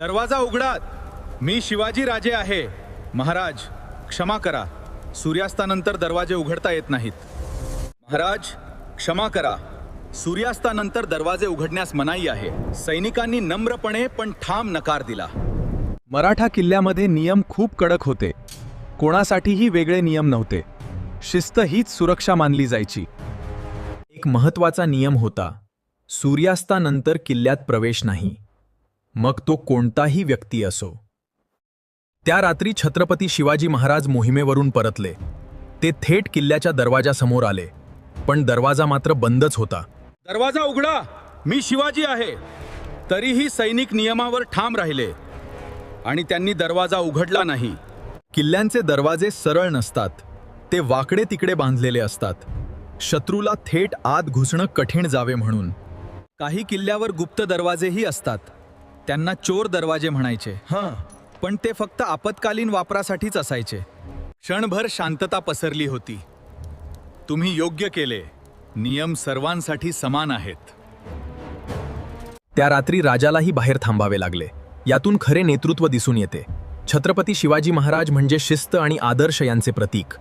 दरवाजा उघडा. मी शिवाजी राजे आहे. महाराज क्षमा करा, सूर्यास्तानंतर दरवाजे उघडता येत नाहीत. महाराज क्षमा करा, सूर्यास्तानंतर दरवाजे उघडण्यास मनाई आहे. सैनिकांनी नम्रपणे पण ठाम नकार दिला. मराठा किल्ल्यामध्ये नियम खूप कडक होते. कोणासाठीही वेगळे नियम नव्हते. शिस्त हीच सुरक्षा मानली जायची. एक महत्त्वाचा नियम होता, सूर्यास्तानंतर किल्ल्यात प्रवेश नाही, मग तो कोणताही व्यक्ती असो. त्या रात्री छत्रपती शिवाजी महाराज मोहिमेवरून परतले. ते थेट किल्ल्याच्या दरवाजासमोर आले, पण दरवाजा मात्र बंदच होता. दरवाजा उघडा, मी शिवाजी आहे. तरीही सैनिक नियमावर ठाम राहिले आणि त्यांनी दरवाजा उघडला नाही. किल्ल्यांचे दरवाजे सरळ नसतात, ते वाकडे तिकडे बांधलेले असतात, शत्रूला थेट आत घुसणं कठीण जावे म्हणून. काही किल्ल्यावर गुप्त दरवाजेही असतात. त्यांना चोर दरवाजे म्हणायचे. पण ते फक्त आपत्कालीन वापरासाठीच असायचे. क्षणभर शांतता पसरली होती. तुम्ही योग्य केले. नियम सर्वांसाठी समान आहेत. त्या रात्री राजालाही बाहेर थांबावे लागले. यातून खरे नेतृत्व दिसून येते. छत्रपती शिवाजी महाराज म्हणजे शिस्त आणि आदर्श यांचे प्रतीक.